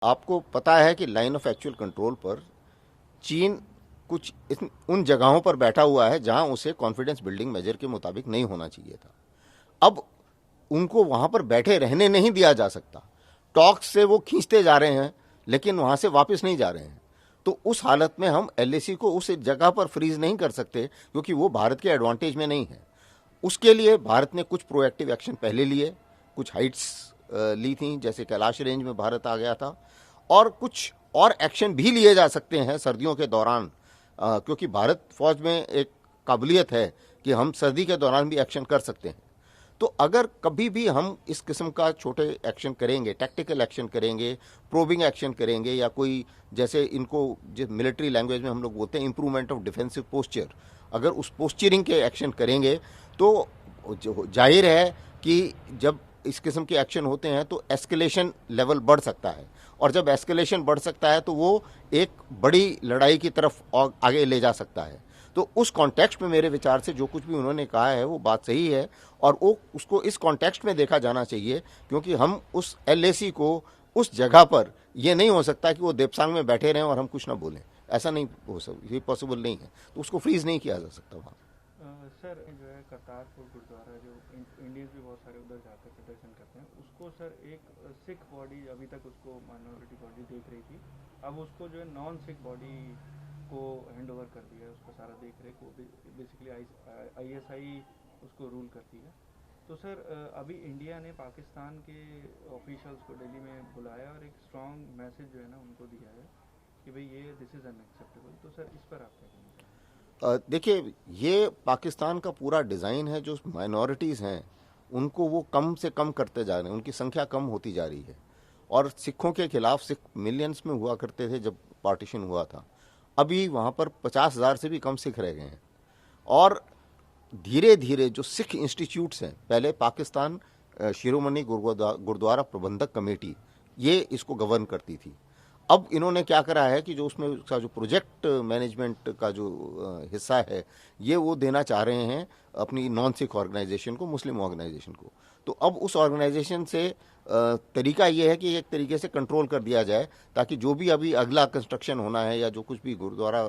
आपको पता है कि लाइन ऑफ एक्चुअल कंट्रोल पर चीन कुछ उन जगहों पर बैठा हुआ है जहां उसे कॉन्फिडेंस बिल्डिंग मेजर के मुताबिक नहीं होना चाहिए था। अब उनको वहां पर बैठे रहने नहीं दिया जा सकता। टॉक्स से वो खींचते जा रहे हैं लेकिन वहां से वापस नहीं जा रहे हैं। तो उस हालत में हम एलएसी को उस जगह पर फ्रीज नहीं कर सकते क्योंकि वो भारत के एडवांटेज में नहीं है। उसके लिए भारत ने कुछ प्रोएक्टिव एक्शन पहले लिए, कुछ हाइट्स ली थी, जैसे कैलाश रेंज में भारत आ गया था, और कुछ और एक्शन भी लिए जा सकते हैं सर्दियों के दौरान, क्योंकि भारत फौज में एक काबिलियत है कि हम सर्दी के दौरान भी एक्शन कर सकते हैं। तो अगर कभी भी हम इस किस्म का छोटे एक्शन करेंगे, टैक्टिकल एक्शन करेंगे, प्रोबिंग एक्शन करेंगे, या कोई जैसे इनको जो मिलिट्री लैंग्वेज में हम लोग बोलते हैं इंप्रूवमेंट ऑफ डिफेंसिव पोस्चर, अगर उस पोस्चरिंग के एक्शन करेंगे तो जाहिर है कि जब इस किस्म के एक्शन होते हैं तो एस्केलेशन लेवल बढ़ सकता है, और जब एस्केलेशन बढ़ सकता है तो वो एक बड़ी लड़ाई की तरफ आगे ले जा सकता है। तो उस कॉन्टेक्स्ट में मेरे विचार से जो कुछ भी उन्होंने कहा है वो बात सही है, और वो उसको इस कॉन्टेक्स्ट में देखा जाना चाहिए, क्योंकि हम उस एलएसी को उस जगह पर, ये नहीं हो सकता कि वो देपसांग में बैठे रहें और हम कुछ ना बोलें। ऐसा नहीं हो सकता, ये पॉसिबल नहीं है, तो उसको फ्रीज नहीं किया जा सकता वहाँ। सर जो है करतारपुर गुरुद्वारा जो इंडियंस भी बहुत सारे उधर जाकर के दर्शन करते हैं, उसको सर एक सिख बॉडी अभी तक उसको माइनॉरिटी बॉडी देख रही थी, अब उसको जो है नॉन सिख बॉडी को हैंड ओवर कर दिया है, उसका सारा देख रेख वो बेसिकली आईएसआई उसको रूल करती है। तो सर अभी इंडिया ने पाकिस्तान के ऑफिशियल्स को दिल्ली में बुलाया और एक स्ट्रॉन्ग मैसेज जो है ना उनको दिया है कि भाई ये दिस इज़ अनएक्सेप्टेबल। तो सर इस पर आप क्या कहना चाहेंगे? देखिए, ये पाकिस्तान का पूरा डिज़ाइन है, जो माइनॉरिटीज़ हैं उनको वो कम से कम करते जा रहे हैं, उनकी संख्या कम होती जा रही है। और सिखों के खिलाफ, सिख मिलियंस में हुआ करते थे जब पार्टीशन हुआ था, अभी वहाँ पर 50,000 से भी कम सिख रह गए हैं। और धीरे धीरे जो सिख इंस्टीट्यूट्स हैं, पहले पाकिस्तान शिरोमणि गुरुद्वारा प्रबंधक कमेटी ये इसको गवर्न करती थी। अब इन्होंने क्या करा है कि जो उसमें उसका जो प्रोजेक्ट मैनेजमेंट का जो हिस्सा है, ये वो देना चाह रहे हैं अपनी नॉन सिख ऑर्गेनाइजेशन को, मुस्लिम ऑर्गेनाइजेशन को। तो अब उस ऑर्गेनाइजेशन से तरीका ये है कि एक तरीके से कंट्रोल कर दिया जाए, ताकि जो भी अभी अगला कंस्ट्रक्शन होना है या जो कुछ भी गुरुद्वारा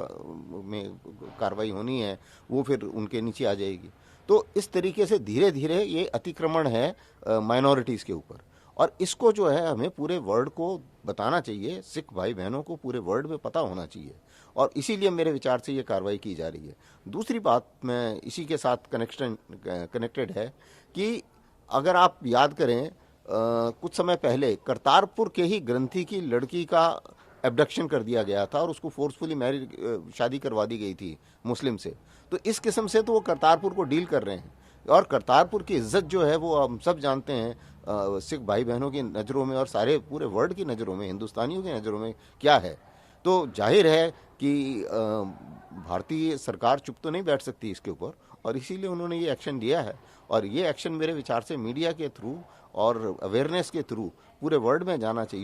में कार्रवाई होनी है वो फिर उनके नीचे आ जाएगी। तो इस तरीके से धीरे धीरे ये अतिक्रमण है माइनॉरिटीज़ के ऊपर, और इसको जो है हमें पूरे वर्ल्ड को बताना चाहिए, सिख भाई बहनों को पूरे वर्ल्ड में पता होना चाहिए, और इसीलिए मेरे विचार से ये कार्रवाई की जा रही है। दूसरी बात मैं इसी के साथ कनेक्टेड है कि अगर आप याद करें, कुछ समय पहले करतारपुर के ही ग्रंथी की लड़की का एब्डक्शन कर दिया गया था और उसको फोर्सफुली मैरिज शादी करवा दी गई थी मुस्लिम से। तो इस किस्म से तो वो करतारपुर को डील कर रहे हैं, और करतारपुर की इज्जत जो है वो हम सब जानते हैं सिख भाई बहनों की नज़रों में और सारे पूरे वर्ल्ड की नज़रों में, हिंदुस्तानियों की नज़रों में क्या है। तो जाहिर है कि भारतीय सरकार चुप तो नहीं बैठ सकती इसके ऊपर, और इसीलिए उन्होंने ये एक्शन लिया है। और ये एक्शन मेरे विचार से मीडिया के थ्रू और अवेयरनेस के थ्रू पूरे वर्ल्ड में जाना चाहिए।